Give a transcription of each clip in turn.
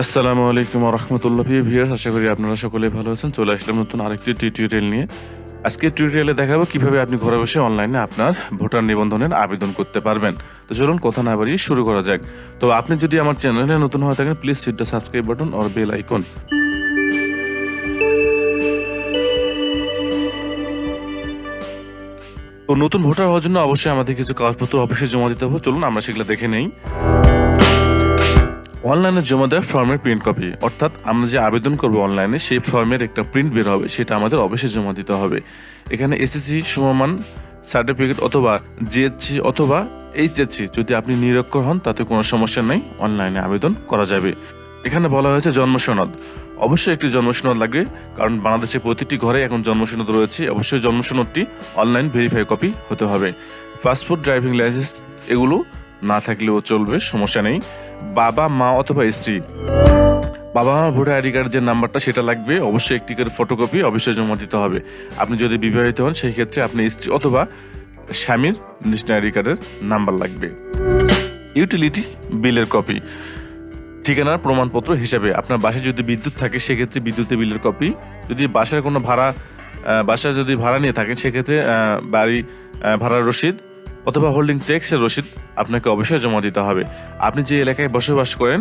আসসালামু আলাইকুম ওয়া রাহমাতুল্লাহি ভিউয়ার্স, আশা করি আপনারা সকলেই ভালো আছেন। চলে আসলাম নতুন আরেকটি টিউটোরিয়াল নিয়ে। আজকের টিউটোরিয়ালে দেখাবো কিভাবে আপনি ঘরে বসে অনলাইনে আপনার ভোটার নিবন্ধনের আবেদন করতে পারবেন। তো চলুন কথা না বাড়িয়ে শুরু করা যাক। তো আপনি যদি আমার চ্যানেলে নতুন হয়ে থাকেন, please hit the subscribe button or bell icon. তো নতুন ভোটার হওয়ার জন্য অবশ্যই আমাদের কিছু কাগজপত্র অফিসে জমা দিতে হবে। চলুন আমরা সেগুলো দেখে নেই। অনলাইনে জমা দেওয়া ফর্মের প্রিন্ট কপি, অর্থাৎ আমরা যে আবেদন করবো অনলাইনে সেই ফর্মের একটা প্রিন্ট বের হবে, সেটা আমাদের অফিসে জমা দিতে হবে। এখানে এসএসসি সমমান সার্টিফিকেট অথবা জিএসসি অথবা এইচএসসি যদি আপনি নিরক্ষর হন তাতে কোনো সমস্যা নেই, অনলাইনে আবেদন করা যাবে। এখানে বলা হয়েছে জন্ম সনদ, অবশ্যই একটি জন্ম সনদ লাগবে, কারণ বাংলাদেশে প্রতিটি ঘরে এখন জন্ম সনদ রয়েছে। অবশ্যই জন্ম সনদটি অনলাইন ভেরিফাই কপি হতে হবে। পাসপোর্ট, ড্রাইভিং লাইসেন্স এগুলো না থাকলেও চলবে, সমস্যা নেই। বাবা মা অথবা স্ত্রী, বাবা মা ভোটার আইডি কার্ড যে নাম্বারটা সেটা লাগবে, অবশ্যই একটি করে ফটোকপি অবশ্যই জমা দিতে হবে। আপনি যদি বিবাহিত হন সেই ক্ষেত্রে আপনি স্ত্রী অথবা স্বামীর ন্যাশনাল আইডি কার্ডের নাম্বার লাগবে। ইউটিলিটি বিলের কপি, ঠিকানার প্রমাণপত্র হিসাবে আপনার বাসায় যদি বিদ্যুৎ থাকে সেক্ষেত্রে বিদ্যুতের বিলের কপি, যদি বাসার কোনো বাসায় যদি ভাড়া নিয়ে থাকেন সেক্ষেত্রে বাড়ি ভাড়ার রসিদ অথবা হোল্ডিং ট্যাক্সের রসিদ আপনাকে অবশ্যই জমা দিতে হবে। আপনি যে এলাকায় বসবাস করেন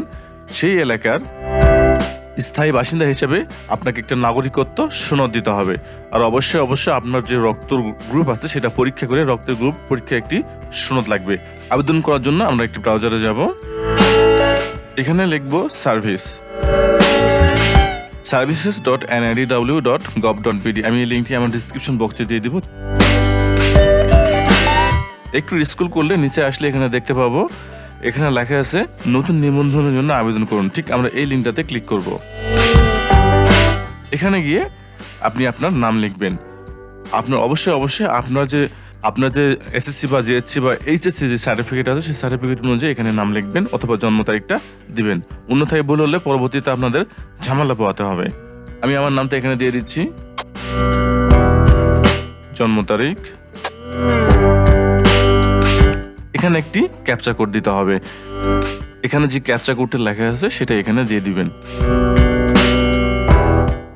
সেই এলাকার স্থায়ী বাসিন্দা হিসেবে আপনাকে একটা নাগরিকত্ব সনদ দিতে হবে। আর অবশ্যই আপনার যে রক্ত গ্রুপ আছে সেটা পরীক্ষা করে রক্তের গ্রুপ পরীক্ষা একটি সনদ লাগবে। আবেদন করার জন্য আমরা একটি ব্রাউজারে যাব, এখানে লিখব services.nidw.gov.bd। আমি এই লিঙ্কটি আমার ডিসক্রিপশন বক্সে দিয়ে দিব। একটু স্ক্রল করলে নিচে আসলে এখানে দেখতে পাবো, এখানে লেখা আছে নতুন নিবন্ধনের জন্য আবেদন করুন। ঠিক আমরা এই লিঙ্কটাতে ক্লিক করব। এখানে গিয়ে আপনি আপনার নাম লিখবেন। আপনার অবশ্যই আপনার যে এসএসসি বা জিএসসি বা এইচএসসি যে সার্টিফিকেট আছে সেই সার্টিফিকেট অনুযায়ী এখানে নাম লিখবেন অথবা জন্ম তারিখটা দিবেন। অন্যথায় ভুল হলে পরবর্তীতে আপনাদের ঝামেলা পোহাতে হবে। আমি আমার নামটা এখানে দিয়ে দিচ্ছি, জন্ম তারিখ। এখানে একটি ক্যাপচা কোড দিতে হবে, এখানে যে ক্যাপচা কোডটা লেখা আছে সেটা এখানে দিয়ে দিবেন।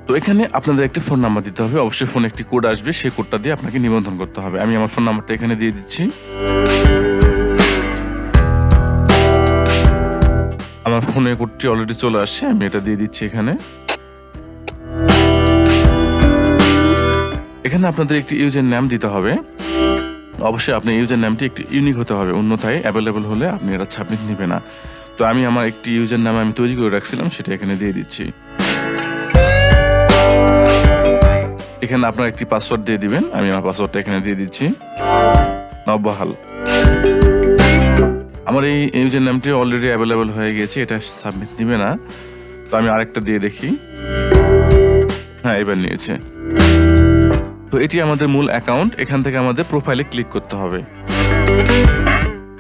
তো এখানে আপনাদের একটি ফোন নাম্বার দিতে হবে, অবশ্যই ফোনে একটি কোড আসবে, সেই কোডটা দিয়ে আপনাকে নিবন্ধন করতে হবে। আমি আমার ফোন নাম্বারটা এখানে দিয়ে দিচ্ছি। আমার ফোনে কোডটি অলরেডি চলে আসছে, আমি এটা দিয়ে দিচ্ছি এখানে। এখানে আপনাদের একটি ইউজার নেম দিতে হবে, অবশ্যই আপনার ইউজার নামটি একটু ইউনিক হতে হবে, অন্যথায় অ্যাভেলেবল হলে আপনি এটা সাবমিট নেবে না। তো আমি আমার একটি ইউজার নাম আমি তৈরি করে রাখছিলাম, সেটা এখানে দিয়ে দিচ্ছি। এখানে আপনার একটি পাসওয়ার্ড দিয়ে দিবেন, আমি আমার পাসওয়ার্ডটা এখানে দিয়ে দিচ্ছি, নবহাল। আমার এই ইউজার নামটি অলরেডি অ্যাভেলেবল হয়ে গেছে, এটা সাবমিট নেবে না। তো আমি আরেকটা দিয়ে দেখি, হ্যাঁ এবার নিয়েছে। তো এটি আমাদের মূল অ্যাকাউন্ট, এখান থেকে আমাদের প্রোফাইলে ক্লিক করতে হবে,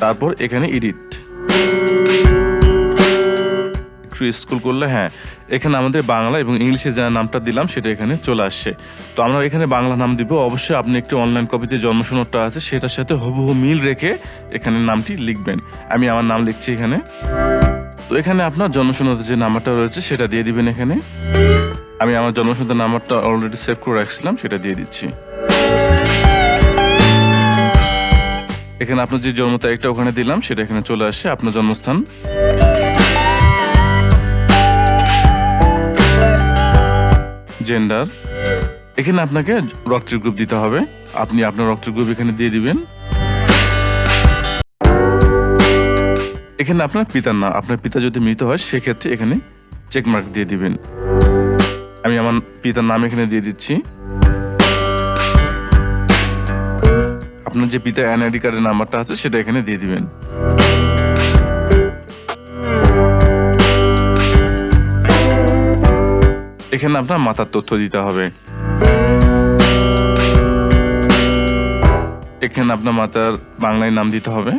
তারপর এখানে এডিট একটু স্ক্রল করলে হ্যাঁ এখানে আমাদের বাংলা এবং ইংলিশে যে নামটা দিলাম সেটা এখানে চলে আসছে। তো আমরা এখানে বাংলা নাম দিব। অবশ্যই আপনি একটি অনলাইন কপি যে জন্ম সনদটা আছে সেটার সাথে হুবহু মিল রেখে এখানে নামটি লিখবেন। আমি আমার নাম লিখছি এখানে। তো এখানে আপনার জন্ম সনদের যে নাম্বারটা রয়েছে সেটা দিয়ে দিবেন এখানে। আমি আমার জন্ম সনদের নাম্বারটা অলরেডি সেভ করে রাখছিলাম, সেটা দিয়ে দিচ্ছি। এখানে আপনার যে জন্ম তারিখটা ওখানে দিলাম সেটা এখানে চলে আসছে, আপনার জন্মস্থান। জেন্ডার, এখানে আপনাকে রক্তের গ্রুপ দিতে হবে, আপনি আপনার রক্তের গ্রুপ এখানে দিয়ে দিবেন। এখানে আপনার পিতার নাম, আপনার পিতা যদি মৃত হয় সেক্ষেত্রে এখানে চেকমার্ক দিয়ে দিবেন। আমি আমার পিতার নাম এখানে দিয়ে দিচ্ছি। আপনার যে পিতার এনআইডি কার্ডের নাম্বারটা আছে সেটা এখানে দিয়ে দিবেন। এখানে আপনার মাতার তথ্য দিতে হবে, এখানে আপনার মাতার বাংলায় নাম দিতে হবে।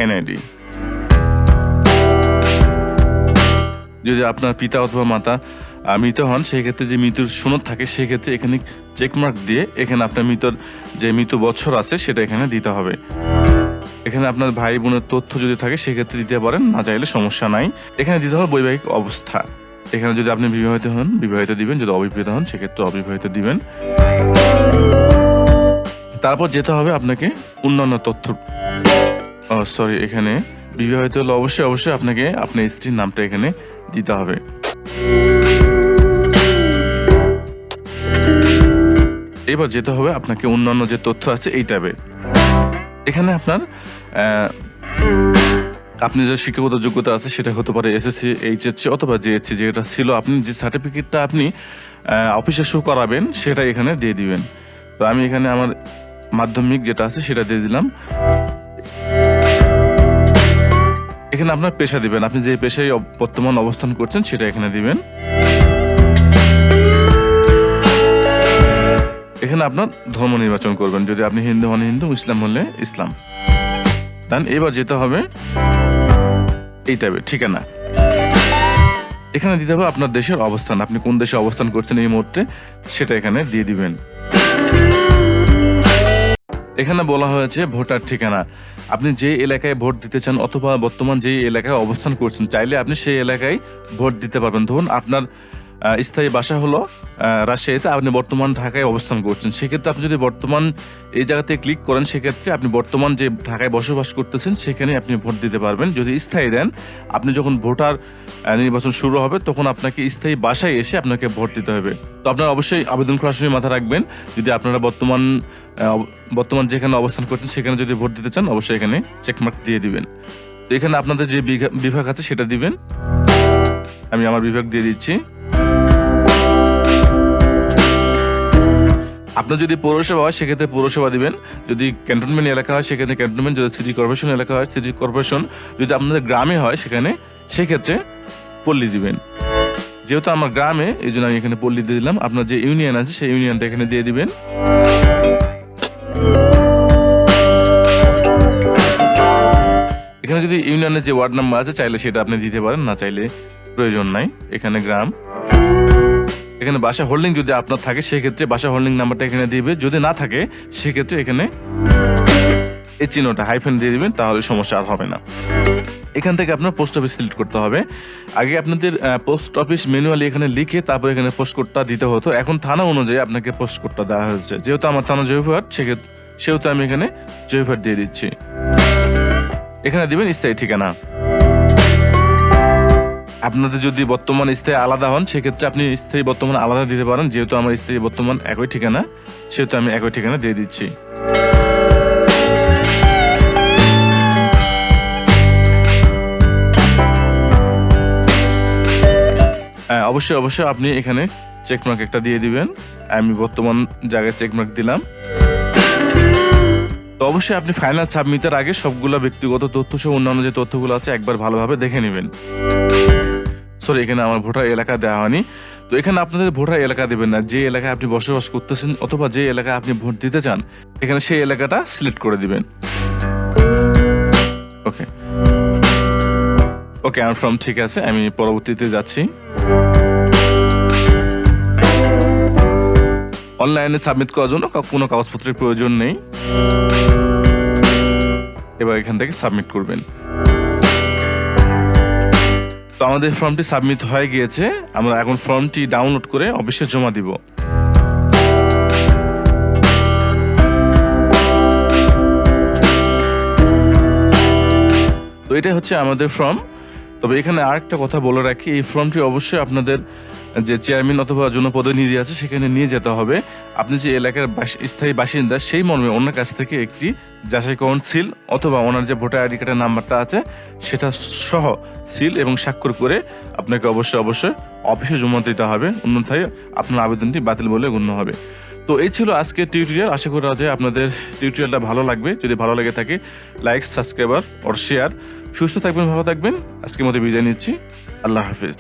এনআইডি, যদি আপনার পিতা অথবা মাতা মৃত হন সেই ক্ষেত্রে যে মৃত্যুর সনদ থাকে সেই ক্ষেত্রে এখানে চেকমার্ক দিয়ে এখানে আপনার মৃত বছর আছে সেটা এখানে দিতে হবে। এখানে আপনার ভাই বোনের তথ্য যদি থাকে সেক্ষেত্রে দিতে পারেন, না চাইলে সমস্যা নাই। এখানে দিতে হবে বৈবাহিক অবস্থা। এখানে যদি আপনি বিবাহিত হন বিবাহিত দিবেন, যদি অবিবাহিত হন সেক্ষেত্রে অবিবাহিত দিবেন। তারপর যেতে হবে আপনাকে অন্যান্য তথ্য, সরি এখানে বিবাহিত হলে অবশ্যই আপনাকে আপনার স্ত্রীর নামটা এখানে দিতে হবে। এবার যেতে হবে আপনাকে অন্যান্য যে তথ্য আছে এই ট্যাবে। এখানে আপনার আপনি যে শিক্ষাগত যোগ্যতা আছে সেটা হতে পারে এসএসসি, এইচএসসি অথবা জিএসসি, যেটা ছিল আপনি যে সার্টিফিকেটটা আপনি অফিসে শো করাবেন সেটা এখানে দিয়ে দিবেন। তো আমি এখানে আমার মাধ্যমিক যেটা আছে সেটা দিয়ে দিলাম। এখানে আপনার পেশা দিবেন, আপনি যে পেশায় বর্তমান অবস্থান করছেন সেটা এখানে দিবেন। এখানে আপনার ধর্ম নির্বাচন করবেন, যদি আপনি হিন্দু হন হিন্দু, ইসলাম হলে ইসলাম। দেন এবার যেতে হবে এই টাইপের ঠিকানা। এখানে দিতে হবে আপনার দেশের অবস্থান, আপনি কোন দেশে অবস্থান করছেন এই মুহূর্তে সেটা এখানে দিয়ে দিবেন। এখানে বলা হয়েছে ভোটার ঠিকানা, আপনি যে এলাকায় ভোট দিতে চান অথবা বর্তমান যে এলাকায় অবস্থান করছেন চাইলে আপনি সেই এলাকায় ভোট দিতে পারবেন। ধরুন আপনার স্থায়ী বাসা হলো রাজশাহীতে, আপনি বর্তমান ঢাকায় অবস্থান করছেন, সেক্ষেত্রে আপনি যদি বর্তমান এই জায়গাতে ক্লিক করেন সেক্ষেত্রে আপনি বর্তমান যে ঢাকায় বসবাস করতেছেন সেখানে আপনি ভোট দিতে পারবেন। যদি স্থায়ী দেন, আপনি যখন ভোটার নির্বাচন শুরু হবে তখন আপনাকে স্থায়ী বাসায় এসে আপনাকে ভোট দিতে হবে। তো আপনারা অবশ্যই আবেদন করার সময় মাথায় রাখবেন, যদি আপনারা বর্তমান যেখানে অবস্থান করছেন সেখানে যদি ভোট দিতে চান অবশ্যই এখানে চেকমার্ক দিয়ে দিবেন। তো এখানে আপনাদের যে বিভাগ আছে সেটা দিবেন, আমি আমার বিভাগ দিয়ে দিচ্ছি। আপনার যদি পৌরসভা হয় সেক্ষেত্রে পৌরসভা দিবেন, যদি ক্যান্টনমেন্ট এলাকা হয় সেক্ষেত্রে ক্যান্টনমেন্ট, যদি সিটি কর্পোরেশন এলাকা হয় সিটি কর্পোরেশন, যদি আপনাদের গ্রামে হয় সেক্ষেত্রে পল্লী দিবেন। যেহেতু আমার গ্রামে এই জন্য আমি এখানে পল্লী দিয়ে দিলাম। আপনার যে ইউনিয়ন আছে সেই ইউনিয়নটা এখানে দিয়ে দিবেন। এখানে যদি ইউনিয়নের যে ওয়ার্ড নাম্বার আছে চাইলে সেটা আপনি দিতে পারেন, না চাইলে প্রয়োজন নাই। এখানে গ্রাম, এখানে বাসা হোল্ডিং যদি আপনার থাকে সেক্ষেত্রে বাসা হোল্ডিং নাম্বারটা এখানে দিবে, যদি না থাকে সেক্ষেত্রে এখানে এই চিহ্নটা হাইফেন দিয়ে দিবেন, তাহলে সমস্যা আর হবে না। এখান থেকে আপনার পোস্ট অফিস সিলেক্ট করতে হবে। আগে আপনাদের পোস্ট অফিস ম্যানুয়ালি এখানে লিখে তারপর এখানে পোস্ট কোডটা দিতে হতো, এখন থানা অনুযায়ী আপনাকে পোস্ট কোডটা দেওয়া হয়েছে। যেহেতু আমার থানা জয়পুরহাট সেহেতু আমি এখানে জয়পুরহাট দিয়ে দিচ্ছি। এখানে দিবেন স্থায়ী ঠিকানা। আপনাদের যদি বর্তমান স্থায়ী আলাদা হন সেক্ষেত্রে আপনি স্থায়ী বর্তমান আলাদা দিতে পারেন, যেহেতু আমার স্থায়ী বর্তমান একই ঠিকানা সেহেতু আমি একই ঠিকানা দিয়ে দিচ্ছি। অবশ্যই আপনি এখানে চেকমার্ক একটা দিয়ে দিবেন। আমি বর্তমান জায়গায় চেকমার্ক দিলাম। তো অবশ্যই আপনি ফাইনাল সাবমিটের আগে সবগুলো ব্যক্তিগত তথ্য সহ অন্যান্য যে তথ্যগুলো আছে একবার ভালোভাবে দেখে নেবেন। সরি, এখানে আমার ভোটার এলাকা দেওয়া হয়নি। তো এখানে আপনাদের ভোটার এলাকা দেবেন না, যে এলাকায় আপনি বসবাস করতেছেন অথবা যে এলাকায় আপনি ভোট দিতে চান এখানে সেই এলাকাটা সিলেক্ট করে দিবেন। ওকে আমার ফর্ম ঠিক আছে, আমি পরবর্তীতে যাচ্ছি। অনলাইনে সাবমিট করার জন্য কোনো কাগজপত্রের প্রয়োজন নেই। এবার এখান থেকে সাবমিট করবেন। তো আমাদের ফর্মটি সাবমিট হয়ে গিয়েছে, আমরা এখন ফর্মটি ডাউনলোড করে অফিসে জমা দিব। তো এটা হচ্ছে আমাদের ফর্ম। তবে এখানে আরেকটা কথা বলে রাখি, এই ফর্মটি অবশ্যই আপনাদের যে চেয়ারম্যান অথবা জনপ্রতিনিধি আছে সেখানে নিয়ে যেতে হবে। আপনি যে এলাকার স্থায়ী বাসিন্দা সেই মর্মে ওনার কাছ থেকে একটি যাচাইকরণ সিল অথবা ওনার যে ভোটার আইডি কার্ডের নাম্বারটা আছে সেটা সহ সিল এবং স্বাক্ষর করে আপনাকে অবশ্যই অফিসে জমা দিতে হবে, অন্যথায় আপনার আবেদনটি বাতিল বলে গণ্য হবে। তো এই ছিল আজকের টিউটোরিয়াল। আশা করা যায় আপনাদের টিউটোরিয়ালটা ভালো লাগবে। যদি ভালো লেগে থাকে লাইক, সাবস্ক্রাইবার ও শেয়ার। সুস্থ থাকবেন, ভালো থাকবেন। আজকের মতো বিদায় নিচ্ছি। আল্লাহ হাফিজ।